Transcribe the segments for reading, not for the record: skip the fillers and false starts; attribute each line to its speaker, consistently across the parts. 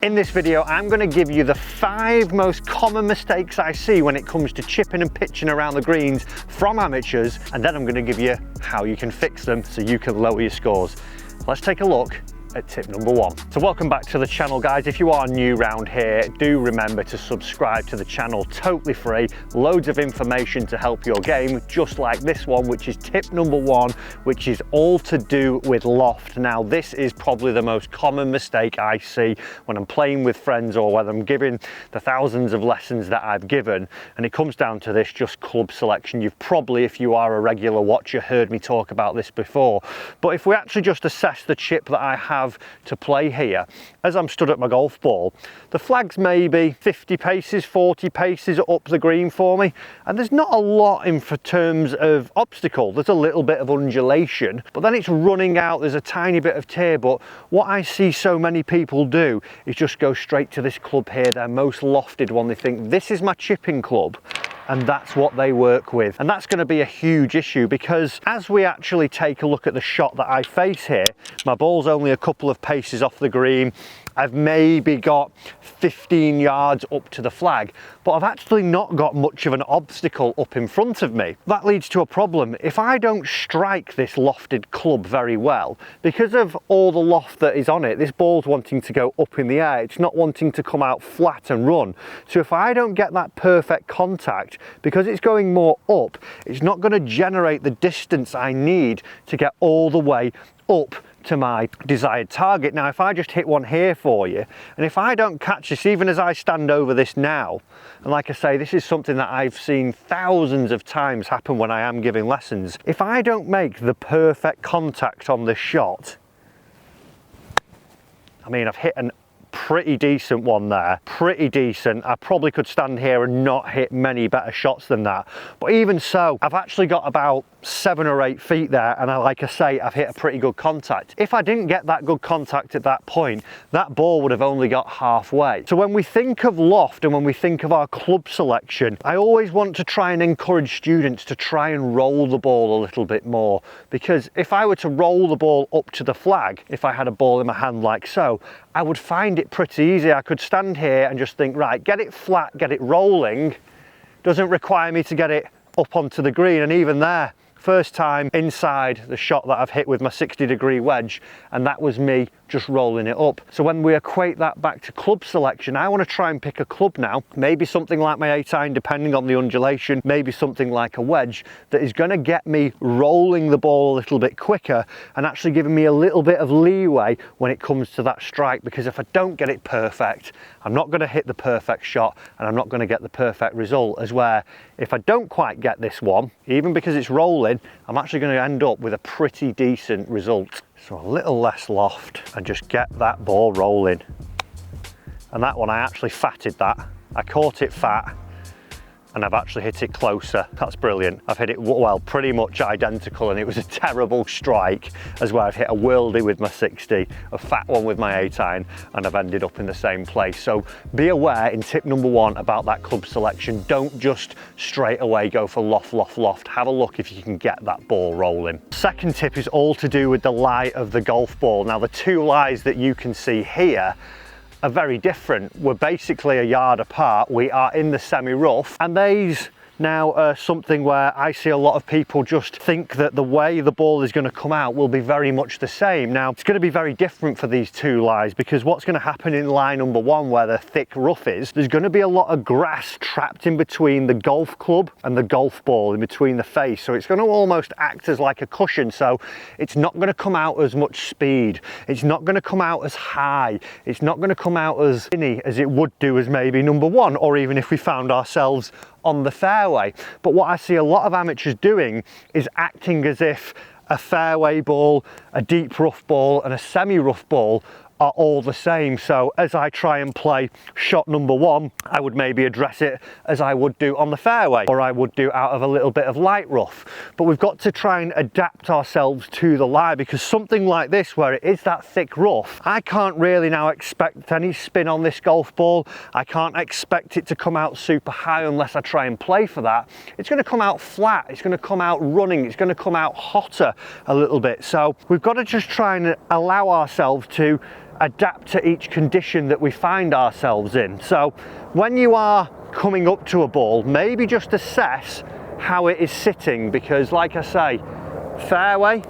Speaker 1: In this video, I'm going to give you the 5 most common mistakes I see when it comes to chipping and pitching around the greens from amateurs, and then I'm going to give you how you can fix them so you can lower your scores. Let's take a look at tip number 1. So welcome back to the channel, guys. If you are new round here, do remember to subscribe to the channel, totally free. Loads of information to help your game, just like this one, which is tip number 1, which is all to do with loft. Now, this is probably the most common mistake I see when I'm playing with friends or when I'm giving the thousands of lessons that I've given, and it comes down to this, just club selection. You've probably, if you are a regular watcher, heard me talk about this before, but if we actually just assess the chip that I have to play here, as I'm stood at my golf ball, the flag's maybe 50 paces, 40 paces up the green for me, and there's not a lot in for terms of obstacle. There's a little bit of undulation, but then it's running out, there's a tiny bit of tear. But what I see so many people do is just go straight to this club here, their most lofted one. They think, this is my chipping club, and that's what they work with. And that's going to be a huge issue, because as we actually take a look at the shot that I face here, my ball's only a couple of paces off the green. I've maybe got 15 yards up to the flag, but I've actually not got much of an obstacle up in front of me. That leads to a problem. If I don't strike this lofted club very well, because of all the loft that is on it, this ball's wanting to go up in the air, it's not wanting to come out flat and run. So if I don't get that perfect contact, because it's going more up, it's not going to generate the distance I need to get all the way up to my desired target. Now, if I just hit one here for you, and if I don't catch this, even as I stand over this now, and like I say, this is something that I've seen thousands of times happen when I am giving lessons. If I don't make the perfect contact on this shot, I mean, I've hit an pretty decent one there, pretty decent. I probably could stand here and not hit many better shots than that, but even so, I've actually got about 7 or 8 feet there, and like I say, I've hit a pretty good contact. If I didn't get that good contact at that point, that ball would have only got halfway. So when we think of loft and when we think of our club selection, I always want to try and encourage students to try and roll the ball a little bit more, because if I were to roll the ball up to the flag, if I had a ball in my hand like so, I would find it pretty easy. I could stand here and just think, right, get it flat, get it rolling. Doesn't require me to get it up onto the green. And even there, first time inside the shot that I've hit with my 60-degree wedge, and that was me just rolling it up. So when we equate that back to club selection, I want to try and pick a club now, maybe something like my 8-iron, depending on the undulation, maybe something like a wedge, that is going to get me rolling the ball a little bit quicker and actually giving me a little bit of leeway when it comes to that strike. Because if I don't get it perfect, I'm not going to hit the perfect shot, and I'm not going to get the perfect result. As where if I don't quite get this one, even because it's rolling, I'm actually going to end up with a pretty decent result. So a little less loft and just get that ball rolling. And that one, I actually fatted that. I caught it fat, and I've actually hit it closer. That's brilliant. I've hit it, well, pretty much identical, and it was a terrible strike, as where I've hit a worldie with my 60, a fat one with my 8-iron, and I've ended up in the same place. So be aware in tip number 1 about that club selection. Don't just straight away go for loft, loft, loft. Have a look if you can get that ball rolling. Second tip is all to do with the lie of the golf ball. Now, the 2 lies that you can see here are very different. We're basically a yard apart. We are in the semi-rough, and these now are something where I see a lot of people just think that the way the ball is going to come out will be very much the same. Now, it's going to be very different for these 2 lies, because what's going to happen in lie number 1, where the thick rough is, there's going to be a lot of grass trapped in between the golf club and the golf ball, in between the face. So it's going to almost act as like a cushion. So it's not going to come out as much speed. It's not going to come out as high. It's not going to come out as skinny as it would do as maybe number 1, or even if we found ourselves on the fairway. But what I see a lot of amateurs doing is acting as if a fairway ball, a deep rough ball, and a semi-rough ball are all the same. So as I try and play shot number 1, I would maybe address it as I would do on the fairway, or I would do out of a little bit of light rough. But we've got to try and adapt ourselves to the lie, because something like this, where it is that thick rough, I can't really now expect any spin on this golf ball. I can't expect it to come out super high unless I try and play for that. It's going to come out flat, it's going to come out running, it's going to come out hotter a little bit. So we've got to just try and allow ourselves to adapt to each condition that we find ourselves in. So when you are coming up to a ball, maybe just assess how it is sitting, because like I say, fairway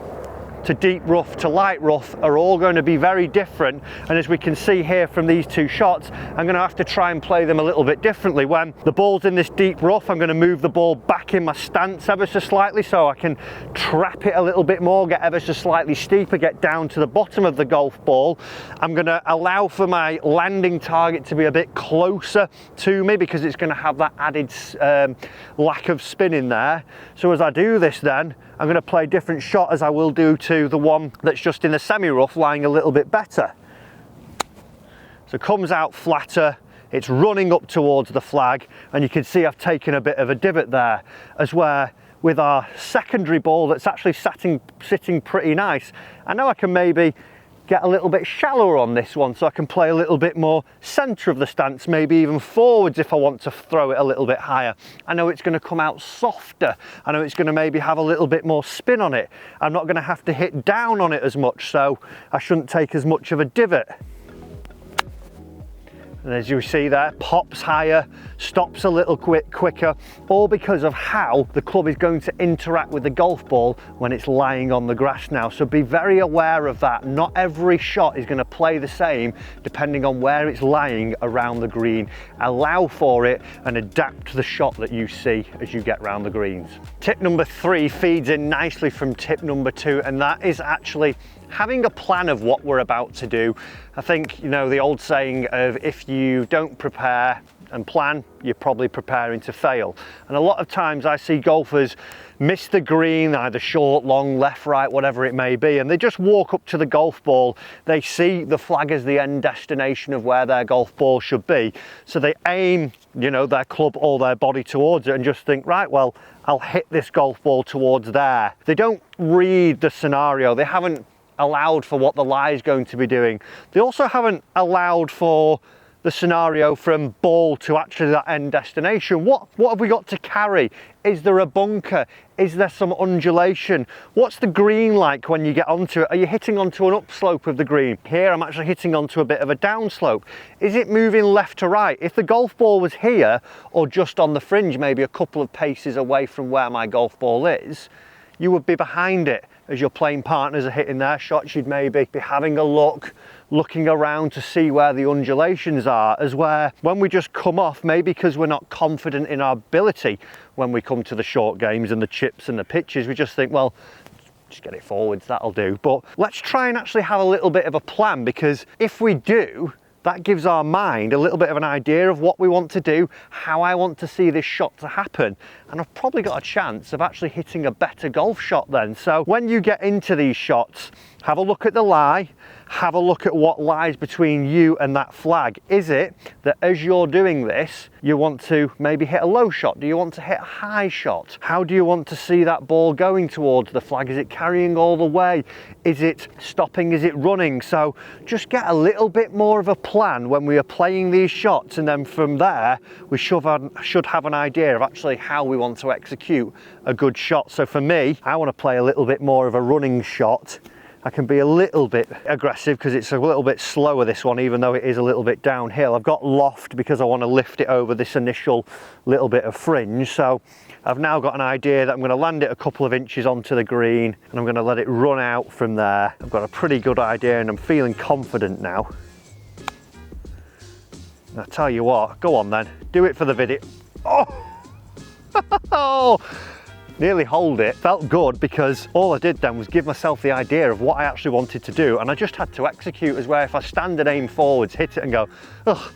Speaker 1: to deep rough to light rough are all going to be very different, and as we can see here from these two shots, I'm going to have to try and play them a little bit differently. When the ball's in this deep rough, I'm going to move the ball back in my stance ever so slightly so I can trap it a little bit more, get ever so slightly steeper, get down to the bottom of the golf ball. I'm going to allow for my landing target to be a bit closer to me because it's going to have that added lack of spin in there. So as I do this, then I'm going to play a different shot as I will do to the one that's just in the semi-rough, lying a little bit better. So it comes out flatter, it's running up towards the flag, and you can see I've taken a bit of a divot there, as where with our secondary ball that's actually sitting pretty nice. I know I can maybe get a little bit shallower on this one so I can play a little bit more centre of the stance, maybe even forwards if I want to throw it a little bit higher. I know it's going to come out softer. I know it's going to maybe have a little bit more spin on it. I'm not going to have to hit down on it as much, so I shouldn't take as much of a divot. And as you see there, pops higher, stops a little quicker, all because of how the club is going to interact with the golf ball when it's lying on the grass now. So be very aware of that. Not every shot is going to play the same depending on where it's lying around the green. Allow for it and adapt to the shot that you see as you get round the greens. Tip number 3 feeds in nicely from tip number 2, and that is actually having a plan of what we're about to do. I think, you know, the old saying of if you don't prepare and plan, you're probably preparing to fail. And a lot of times I see golfers miss the green, either short, long, left, right, whatever it may be, and they just walk up to the golf ball. They see the flag as the end destination of where their golf ball should be. So they aim, you know, their club or their body towards it and just think, right, well, I'll hit this golf ball towards there. They don't read the scenario. They haven't allowed for what the lie is going to be doing. They also haven't allowed for the scenario from ball to actually that end destination. What have we got to carry? Is there a bunker? Is there some undulation? What's the green like when you get onto it? Are you hitting onto an upslope of the green? Here I'm actually hitting onto a bit of a downslope. Is it moving left to right? If the golf ball was here or just on the fringe, maybe a couple of paces away from where my golf ball is, you would be behind it. As your playing partners are hitting their shots, you'd maybe be having a look, looking around to see where the undulations are, as where when we just come off, maybe because we're not confident in our ability when we come to the short games and the chips and the pitches, we just think, well, just get it forwards, that'll do. But let's try and actually have a little bit of a plan, because if we do, that gives our mind a little bit of an idea of what we want to do, how I want to see this shot to happen. And I've probably got a chance of actually hitting a better golf shot then. So when you get into these shots, have a look at the lie, have a look at what lies between you and that flag. Is it that as you're doing this, you want to maybe hit a low shot? Do you want to hit a high shot? How do you want to see that ball going towards the flag? Is it carrying all the way? Is it stopping? Is it running? So just get a little bit more of a plan when we are playing these shots, and then from there we should have an idea of actually how we want to execute a good shot. So for me, I want to play a little bit more of a running shot. I can be a little bit aggressive because it's a little bit slower, this one, even though it is a little bit downhill. I've got loft because I want to lift it over this initial little bit of fringe. So I've now got an idea that I'm going to land it a couple of inches onto the green and I'm going to let it run out from there. I've got a pretty good idea and I'm feeling confident now. And I tell you what, go on then, do it for the video. Oh! Nearly holed it. Felt good because all I did then was give myself the idea of what I actually wanted to do, and I just had to execute, as where if I stand and aim forwards, hit it and go, ugh,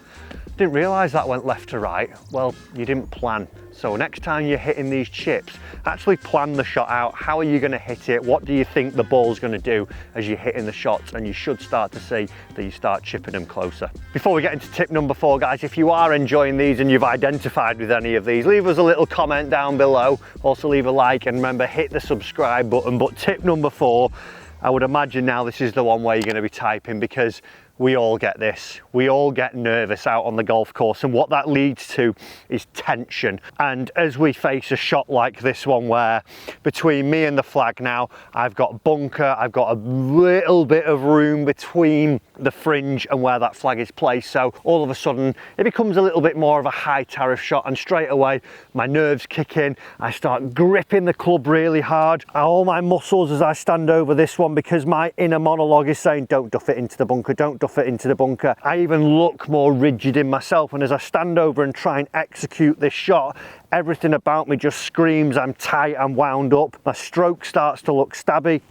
Speaker 1: didn't realise that went left to right. Well, you didn't plan. So next time you're hitting these chips, actually plan the shot out. How are you going to hit it? What do you think the ball's going to do as you're hitting the shots? And you should start to see that you start chipping them closer. Before we get into tip number 4, guys, if you are enjoying these and you've identified with any of these, leave us a little comment down below. Also leave a like, and remember, hit the subscribe button. But tip number 4, I would imagine now this is the one where you're going to be typing, because we all get this. We all get nervous out on the golf course, and what that leads to is tension. And as we face a shot like this one, where between me and the flag now, I've got bunker, I've got a little bit of room between the fringe and where that flag is placed. So all of a sudden it becomes a little bit more of a high tariff shot, and straight away my nerves kick in. I start gripping the club really hard. All my muscles as I stand over this one, because my inner monologue is saying, don't duff it into the bunker, don't duff it into the bunker. I even look more rigid in myself, and as I stand over and try and execute this shot, everything about me just screams I'm tight, I'm wound up. My stroke starts to look stabby.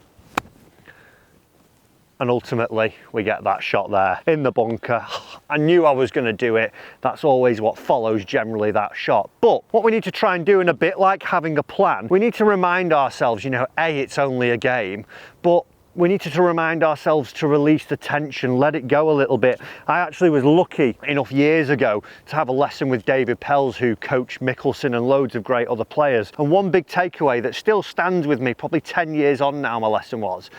Speaker 1: And ultimately we get that shot there in the bunker. I knew I was going to do it. That's always what follows generally that shot. But what we need to try and do, in a bit like having a plan, we need to remind ourselves, you know, A, it's only a game, but we need to remind ourselves to release the tension, let it go a little bit. I actually was lucky enough years ago to have a lesson with David Pells, who coached Mickelson and loads of great other players. And one big takeaway that still stands with me, probably 10 years on now, my lesson was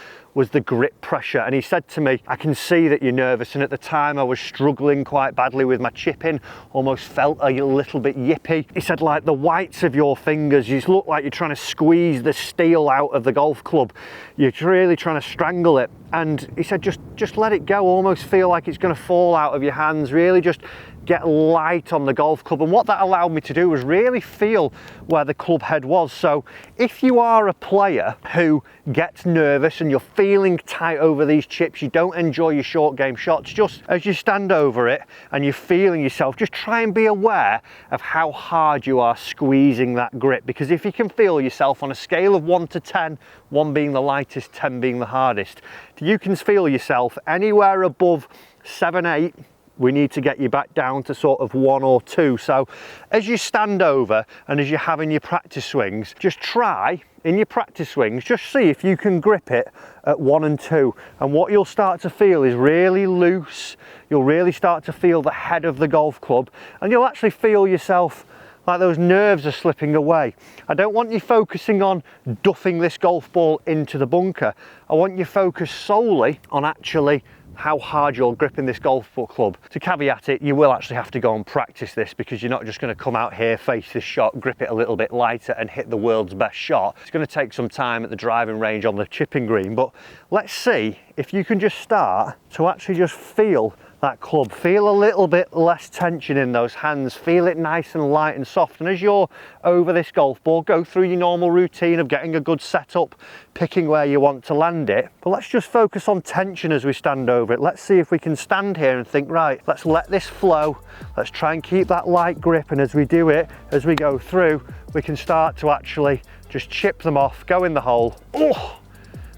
Speaker 1: the grip pressure. And he said to me, I can see that you're nervous. And at the time I was struggling quite badly with my chipping, almost felt a little bit yippy. He said, like, the whites of your fingers, you look like you're trying to squeeze the steel out of the golf club. You're really trying to strangle it. And he said, just let it go, almost feel like it's going to fall out of your hands. Really just get light on the golf club. And what that allowed me to do was really feel where the club head was. So if you are a player who gets nervous and you're feeling tight over these chips, you don't enjoy your short game shots, just as you stand over it and you're feeling yourself, just try and be aware of how hard you are squeezing that grip. Because if you can feel yourself on a scale of 1 to 10, 1 being the lightest, 10 being the hardest, you can feel yourself anywhere above 7, 8, we need to get you back down to sort of 1 or 2. So as you stand over and as you're having your practice swings, just try in your practice swings, just see if you can grip it at 1 and 2. And what you'll start to feel is really loose. You'll really start to feel the head of the golf club, and you'll actually feel yourself like those nerves are slipping away. I don't want you focusing on duffing this golf ball into the bunker. I want you focused solely on actually how hard you're gripping this golf club. To caveat it, you will actually have to go and practice this, because you're not just going to come out here, face this shot, grip it a little bit lighter and hit the world's best shot. It's going to take some time at the driving range on the chipping green, but let's see if you can just start to actually just feel that club, feel a little bit less tension in those hands, feel it nice and light and soft. And as you're over this golf ball, go through your normal routine of getting a good setup, picking where you want to land it, but let's just focus on tension as we stand over it. Let's see if we can stand here and think, right, let's let this flow, let's try and keep that light grip, and as we do it, as we go through, we can start to actually just chip them off, go in the hole. Oh,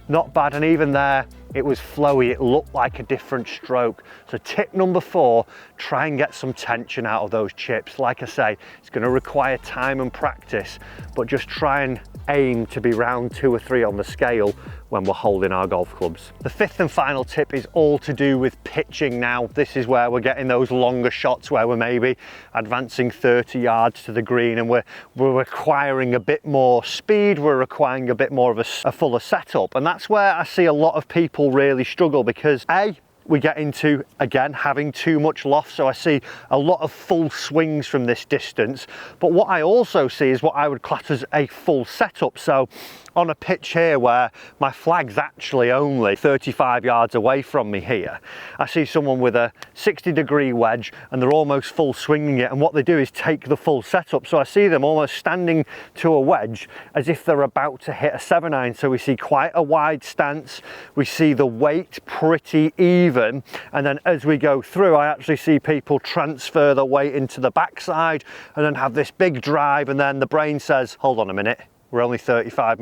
Speaker 1: not bad. And even there, it was flowy, it looked like a different stroke. So tip number 4, try and get some tension out of those chips. Like I say, it's going to require time and practice, but just try and aim to be round 2 or 3 on the scale when we're holding our golf clubs. The 5th and final tip is all to do with pitching now. This is where we're getting those longer shots where we're maybe advancing 30 yards to the green, and we're requiring a bit more speed, we're requiring a bit more of a fuller setup. And that's where I see a lot of people really struggle, because A, we get into, again, having too much loft. So I see a lot of full swings from this distance, but what I also see is what I would class as a full setup. So on a pitch here where my flag's actually only 35 yards away from me here, I see someone with a 60-degree wedge and they're almost full swinging it, and what they do is take the full setup. So I see them almost standing to a wedge as if they're about to hit a 7-iron. So we see quite a wide stance, we see the weight pretty even, and then as we go through, I actually see people transfer the weight into the backside and then have this big drive, and then the brain says, hold on a minute, we're only 35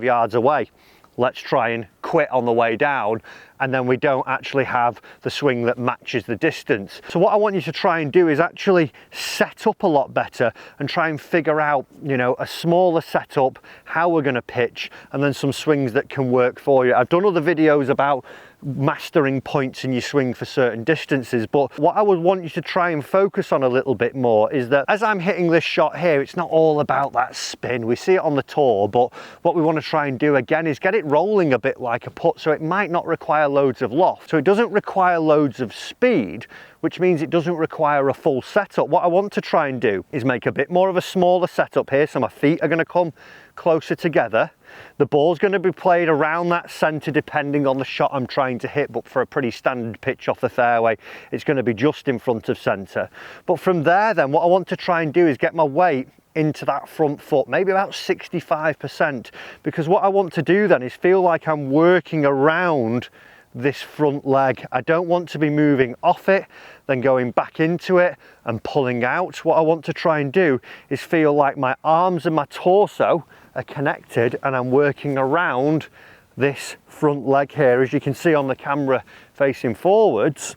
Speaker 1: yards away. Let's try and quit on the way down, and then we don't actually have the swing that matches the distance. So what I want you to try and do is actually set up a lot better and try and figure out, you know, a smaller setup, how we're going to pitch, and then some swings that can work for you. I've done other videos about mastering points in your swing for certain distances, but what I would want you to try and focus on a little bit more is that as I'm hitting this shot here, it's not all about that spin. We see it on the tour, but what we want to try and do again is get it rolling a bit like a putt, so it might not require loads of loft. So it doesn't require loads of speed, which means it doesn't require a full setup. What I want to try and do is make a bit more of a smaller setup here, so my feet are going to come closer together, The ball's going to be played around that centre depending on the shot I'm trying to hit, but for a pretty standard pitch off the fairway, it's going to be just in front of centre. But from there then, what I want to try and do is get my weight into that front foot, maybe about 65%, because what I want to do then is feel like I'm working around this front leg. I don't want to be moving off it, then going back into it and pulling out. What I want to try and do is feel like my arms and my torso are connected and I'm working around this front leg here. As you can see on the camera facing forwards,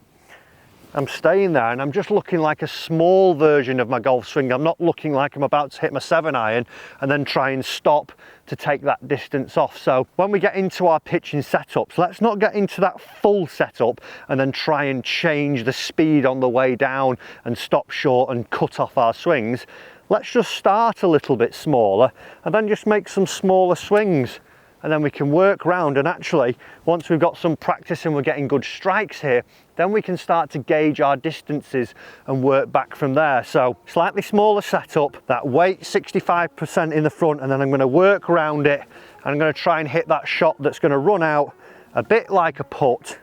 Speaker 1: I'm staying there and I'm just looking like a small version of my golf swing. I'm not looking like I'm about to hit my 7-iron and then try and stop to take that distance off. So when we get into our pitching setups, let's not get into that full setup and then try and change the speed on the way down and stop short and cut off our swings. Let's just start a little bit smaller and then just make some smaller swings. And then we can work round, and actually once we've got some practice and we're getting good strikes here, then we can start to gauge our distances and work back from there. So slightly smaller setup, that weight 65% in the front, and then I'm going to work around it and I'm going to try and hit that shot that's going to run out a bit like a putt.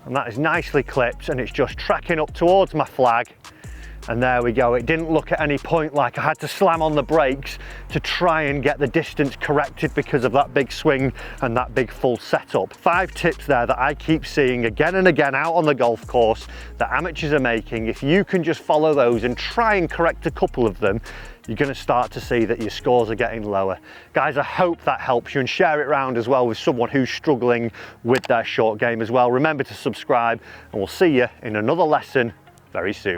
Speaker 1: And that is nicely clipped and it's just tracking up towards my flag. And there we go. It didn't look at any point like I had to slam on the brakes to try and get the distance corrected because of that big swing and that big full setup. 5 tips there that I keep seeing again and again out on the golf course that amateurs are making. If you can just follow those and try and correct a couple of them, you're going to start to see that your scores are getting lower. Guys, I hope that helps you, and share it around as well with someone who's struggling with their short game as well. Remember to subscribe and we'll see you in another lesson very soon.